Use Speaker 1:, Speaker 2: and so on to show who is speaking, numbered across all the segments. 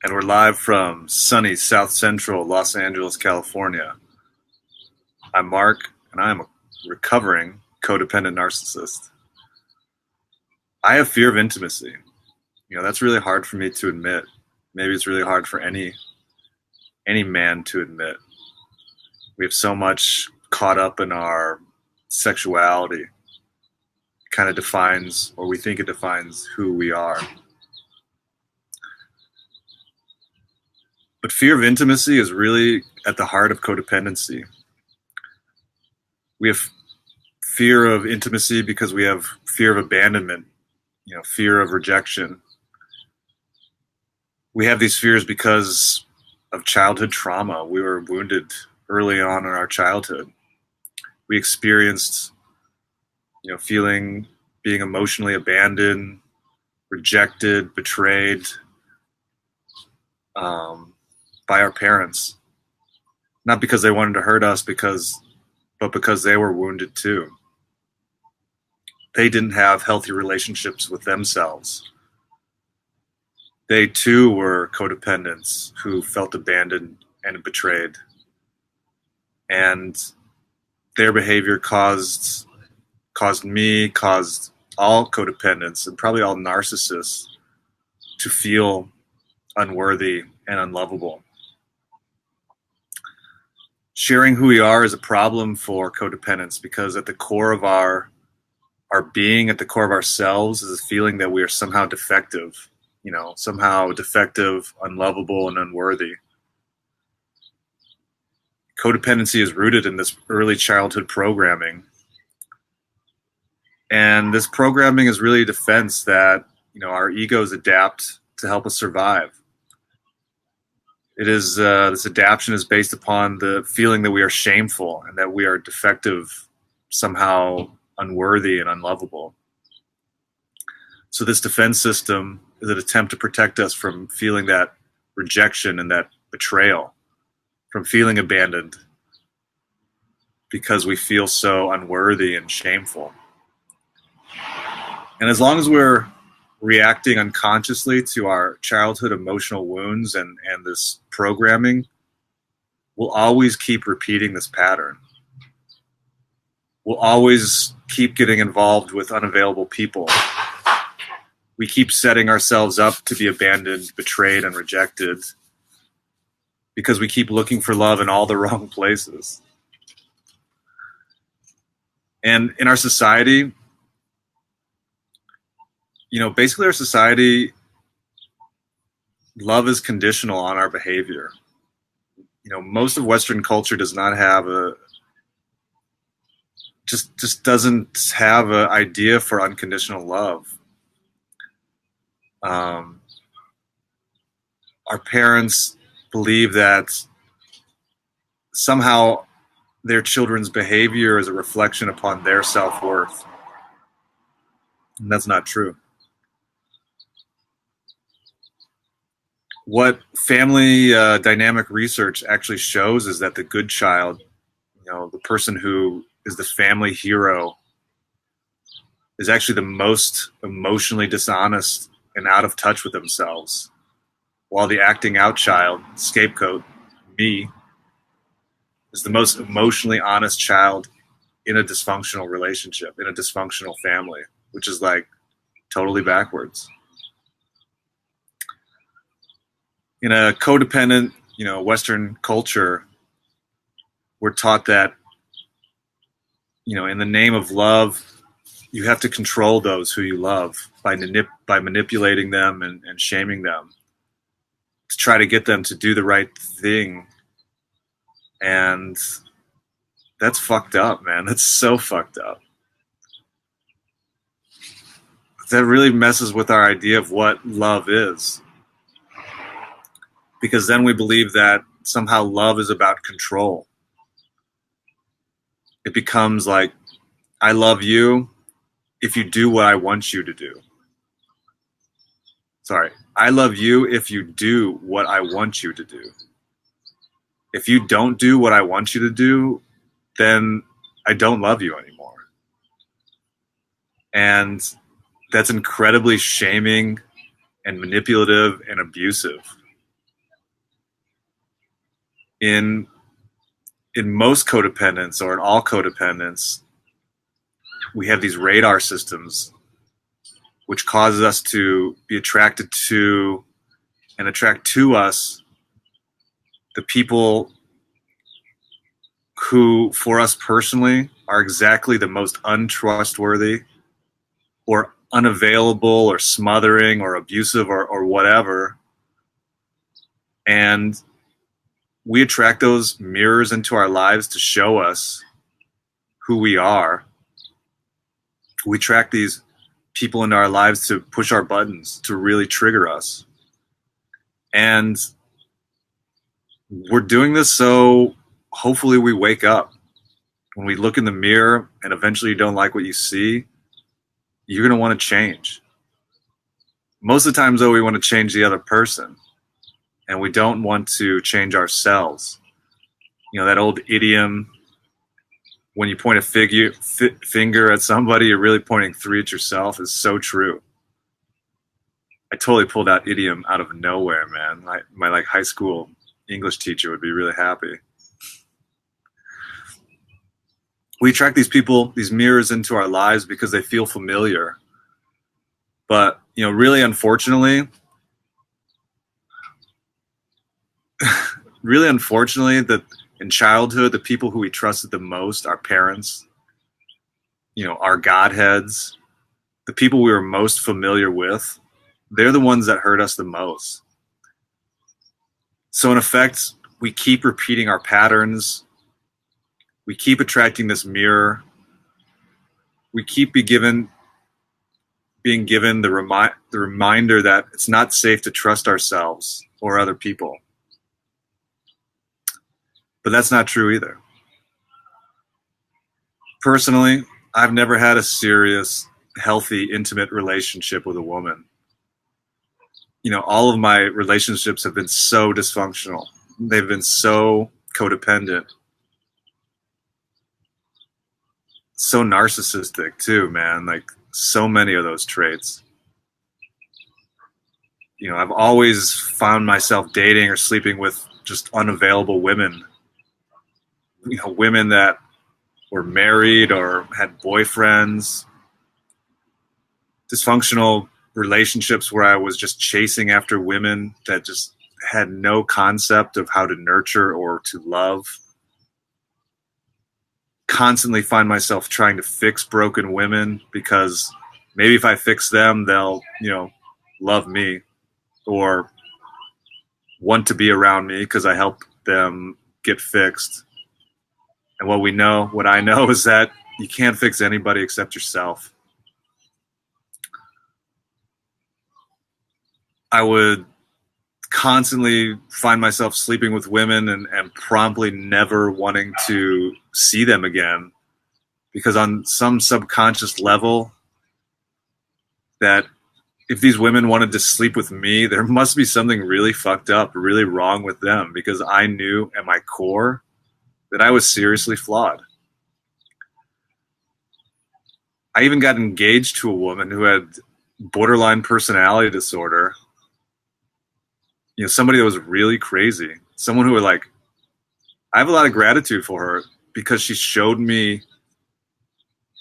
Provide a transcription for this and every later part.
Speaker 1: And we're live from sunny South Central Los Angeles, California. I'm Mark, and I'm a recovering codependent narcissist. I have fear of intimacy. That's really hard for me to admit. Maybe it's really hard for any man to admit. We have so much caught up in our sexuality. It kind of defines, or we think it defines, who we are. But fear of intimacy is really at the heart of codependency. We have fear of intimacy because we have fear of abandonment, fear of rejection. We have these fears because of childhood trauma. We were wounded early on in our childhood. We experienced, being emotionally abandoned, rejected, betrayed, by our parents, not because they wanted to hurt us, but because they were wounded too. They didn't have healthy relationships with themselves. They too were codependents who felt abandoned and betrayed. And their behavior caused all codependents and probably all narcissists to feel unworthy and unlovable. Sharing who we are is a problem for codependents because at the core of our being, at the core of ourselves, is a feeling that we are somehow defective, unlovable, and unworthy. Codependency is rooted in this early childhood programming. And this programming is really a defense that, our egos adapt to help us survive. It is this adaptation is based upon the feeling that we are shameful and that we are defective, somehow unworthy and unlovable. So this defense system is an attempt to protect us from feeling that rejection and that betrayal, from feeling abandoned because we feel so unworthy and shameful. And as long as we're reacting unconsciously to our childhood emotional wounds and this programming, we'll always keep repeating this pattern. We'll always keep getting involved with unavailable people. We keep setting ourselves up to be abandoned, betrayed, and rejected because we keep looking for love in all the wrong places. And in our society, basically our society, love is conditional on our behavior. Most of Western culture does not have just doesn't have an idea for unconditional love. Our parents believe that somehow their children's behavior is a reflection upon their self-worth. And that's not true. What family dynamic research actually shows is that the good child, the person who is the family hero, is actually the most emotionally dishonest and out of touch with themselves, while the acting out child, scapegoat, me, is the most emotionally honest child in a dysfunctional relationship, in a dysfunctional family, which is like totally backwards. In a codependent, Western culture, we're taught that, in the name of love, you have to control those who you love by manipulating them and shaming them to try to get them to do the right thing. And that's fucked up, man. That's so fucked up. That really messes with our idea of what love is. Because then we believe that somehow love is about control. It becomes like, I love you if you do what I want you to do. Sorry, I love you if you do what I want you to do. If you don't do what I want you to do, then I don't love you anymore. And that's incredibly shaming and manipulative and abusive. In most codependence, or in all codependence, we have these radar systems which causes us to be attracted to and attract to us the people who, for us personally, are exactly the most untrustworthy or unavailable or smothering or abusive or whatever. And we attract those mirrors into our lives to show us who we are. We attract these people into our lives to push our buttons, to really trigger us. And we're doing this so hopefully we wake up. When we look in the mirror and eventually you don't like what you see, you're going to want to change. Most of the times, though, we want to change the other person, and we don't want to change ourselves. You know, that old idiom, when you point a finger at somebody, you're really pointing three at yourself, is so true. I totally pulled that idiom out of nowhere, man. My like high school English teacher would be really happy. We attract these people, these mirrors into our lives because they feel familiar. But, you know, really unfortunately, that in childhood, the people who we trusted the most, our parents, you know, our godheads, the people we were most familiar with, they're the ones that hurt us the most. So in effect, we keep repeating our patterns. We keep attracting this mirror. We keep being given the reminder that it's not safe to trust ourselves or other people. But that's not true either. Personally, I've never had a serious, healthy, intimate relationship with a woman. You know, all of my relationships have been so dysfunctional. They've been so codependent. So narcissistic too, man. Like, so many of those traits. You know, I've always found myself dating or sleeping with just unavailable women. You know, women that were married or had boyfriends. Dysfunctional relationships where I was just chasing after women that just had no concept of how to nurture or to love. Constantly find myself trying to fix broken women because maybe if I fix them, they'll, you know, love me or want to be around me because I help them get fixed. And what I know is that you can't fix anybody except yourself. I would constantly find myself sleeping with women and promptly never wanting to see them again because on some subconscious level that if these women wanted to sleep with me, there must be something really fucked up, really wrong with them because I knew at my core that I was seriously flawed. I even got engaged to a woman who had borderline personality disorder. You know, somebody that was really crazy. Someone who would I have a lot of gratitude for her because she showed me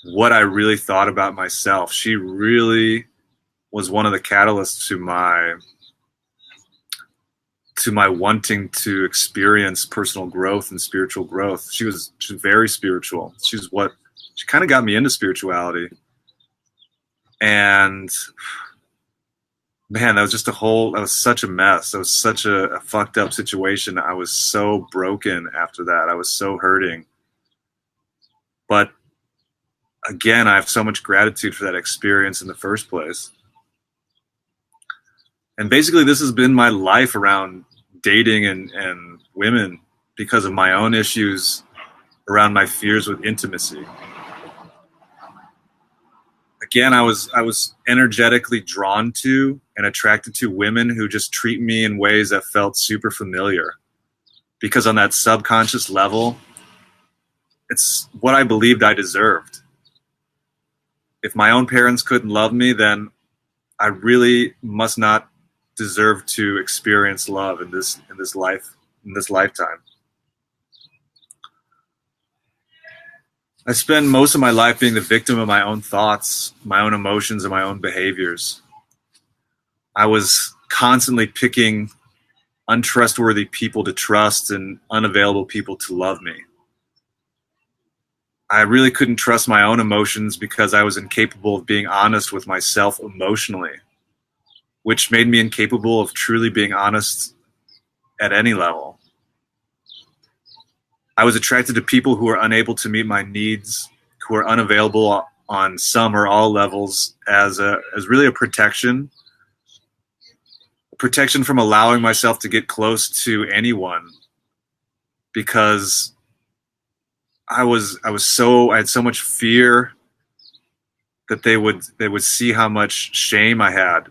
Speaker 1: what I really thought about myself. She really was one of the catalysts to my wanting to experience personal growth and spiritual growth. She was very spiritual. She kind of got me into spirituality. And man, that was such a mess. That was such a fucked up situation. I was so broken after that. I was so hurting. But again, I have so much gratitude for that experience in the first place. And basically, this has been my life around dating and women because of my own issues around my fears with intimacy. Again, I was energetically drawn to and attracted to women who just treat me in ways that felt super familiar. Because on that subconscious level, it's what I believed I deserved. If my own parents couldn't love me, then I really must not deserve to experience love in this lifetime. I spend most of my life being the victim of my own thoughts, my own emotions, and my own behaviors. I was constantly picking untrustworthy people to trust and unavailable people to love me. I really couldn't trust my own emotions because I was incapable of being honest with myself emotionally, which made me incapable of truly being honest at any level. I was attracted to people who were unable to meet my needs, who were unavailable on some or all levels as really a protection from allowing myself to get close to anyone, because I had so much fear that they would see how much shame I had.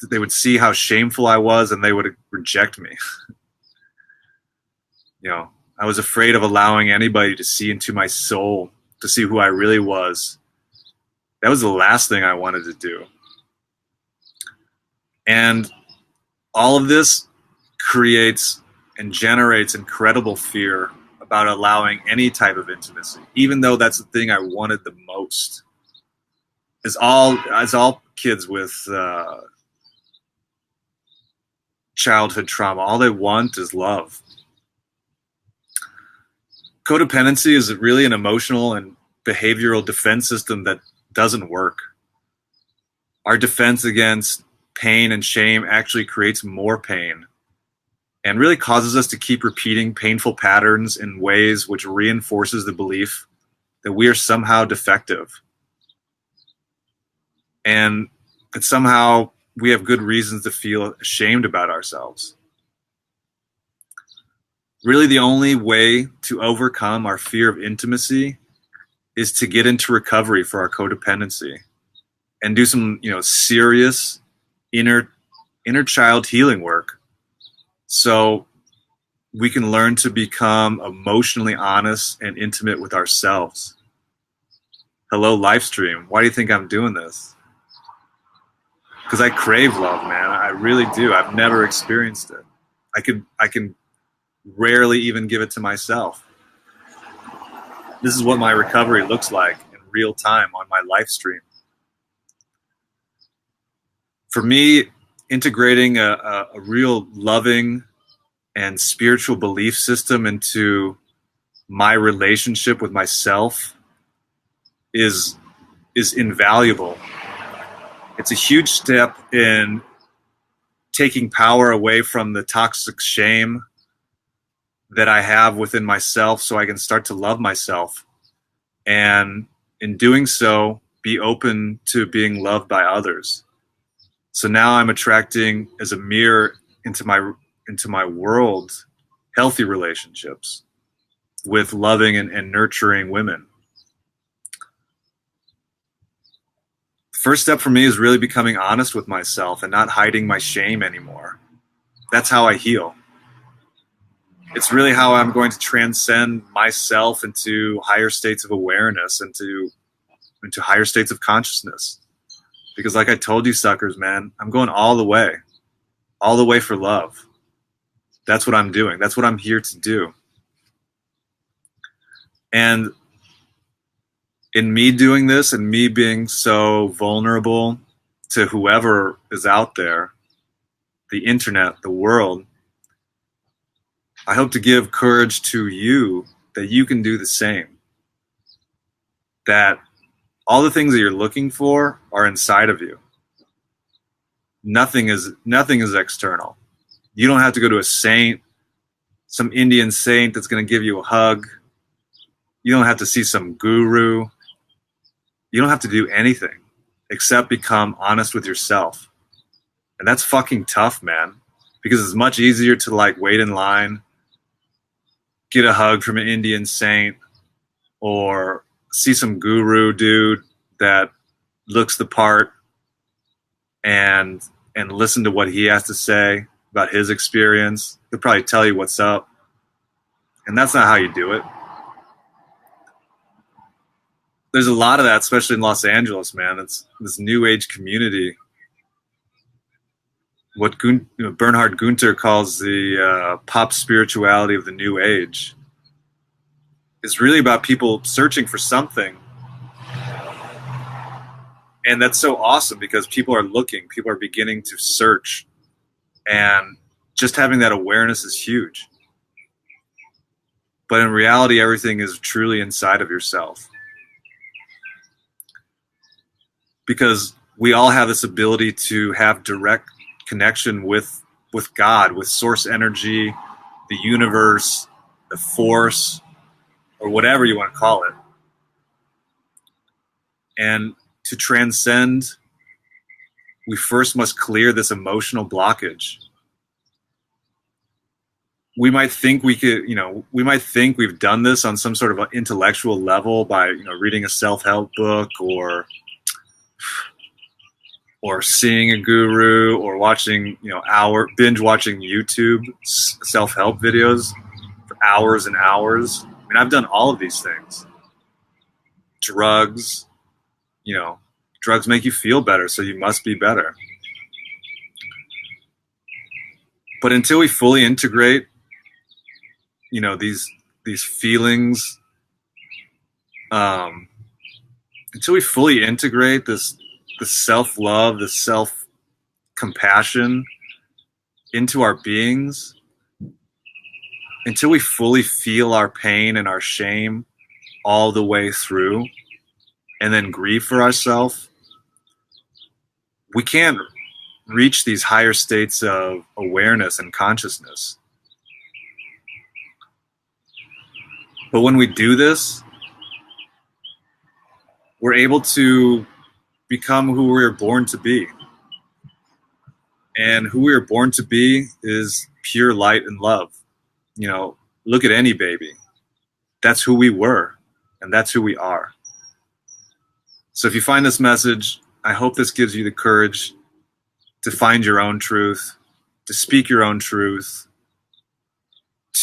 Speaker 1: They would see how shameful I was and they would reject me. I was afraid of allowing anybody to see into my soul, to see who I really was. That was the last thing I wanted to do. And all of this creates and generates incredible fear about allowing any type of intimacy, even though that's the thing I wanted the most. As all kids with childhood trauma, all they want is love. Codependency is really an emotional and behavioral defense system that doesn't work. Our defense against pain and shame actually creates more pain and really causes us to keep repeating painful patterns in ways which reinforces the belief that we are somehow defective and that somehow we have good reasons to feel ashamed about ourselves. Really, the only way to overcome our fear of intimacy is to get into recovery for our codependency and do some, serious inner child healing work, so we can learn to become emotionally honest and intimate with ourselves. Hello, Livestream. Why do you think I'm doing this? Because I crave love, man. I really do. I've never experienced it. I can rarely even give it to myself. This is what my recovery looks like in real time on my live stream. For me, integrating a real loving and spiritual belief system into my relationship with myself is invaluable. It's a huge step in taking power away from the toxic shame that I have within myself so I can start to love myself. And in doing so, be open to being loved by others. So now I'm attracting as a mirror into my world healthy relationships with loving and nurturing women. The first step for me is really becoming honest with myself and not hiding my shame anymore. That's how I heal. It's really how I'm going to transcend myself into higher states of awareness, into higher states of consciousness. Because like I told you suckers, man, I'm going all the way for love. That's what I'm doing. That's what I'm here to do. And in me doing this and me being so vulnerable to whoever is out there, the internet, the world, I hope to give courage to you that you can do the same. That all the things that you're looking for are inside of you. Nothing is external. You don't have to go to a saint, some Indian saint that's going to give you a hug. You don't have to see some guru. You don't have to do anything except become honest with yourself. And that's fucking tough, man, because it's much easier to wait in line, get a hug from an Indian saint, or see some guru dude that looks the part and listen to what he has to say about his experience. He'll probably tell you what's up. And that's not how you do it. There's a lot of that, especially in Los Angeles, man. It's this new age community. What Bernhard Gunther calls the pop spirituality of the new age. is really about people searching for something. And that's so awesome because people are looking, people are beginning to search, and just having that awareness is huge. But in reality, everything is truly inside of yourself. Because we all have this ability to have direct connection with God, with source energy, the universe, the force, or whatever you want to call it. And to transcend, we first must clear this emotional blockage. We might think we might think we've done this on some sort of an intellectual level by, reading a self-help book or seeing a guru or watching, binge watching YouTube self-help videos for hours and hours. I mean, I've done all of these things. Drugs, drugs make you feel better, so you must be better. But until we fully integrate, these feelings, until we fully integrate the self-love, the self-compassion into our beings, until we fully feel our pain and our shame all the way through, and then grieve for ourselves, we can't reach these higher states of awareness and consciousness. But when we do this, we're able to become who we were born to be. And who we were born to be is pure light and love. Look at any baby. That's who we were, and that's who we are. So if you find this message, I hope this gives you the courage to find your own truth, to speak your own truth,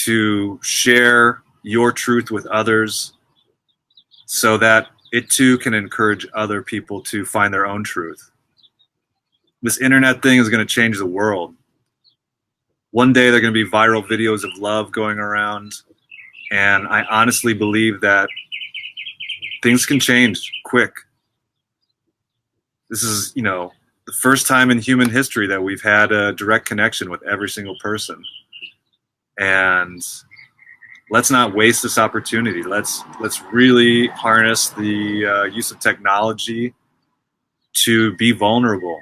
Speaker 1: to share your truth with others so that it too can encourage other people to find their own truth. This internet thing is going to change the world. One day there are going to be viral videos of love going around, and I honestly believe that things can change quick. This is, the first time in human history that we've had a direct connection with every single person. And let's not waste this opportunity. Let's really harness the use of technology to be vulnerable,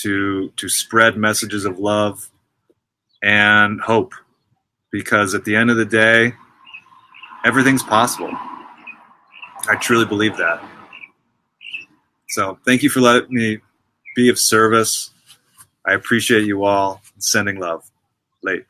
Speaker 1: to spread messages of love and hope. Because at the end of the day, everything's possible. I truly believe that. So thank you for letting me be of service. I appreciate you all. Sending love. Late.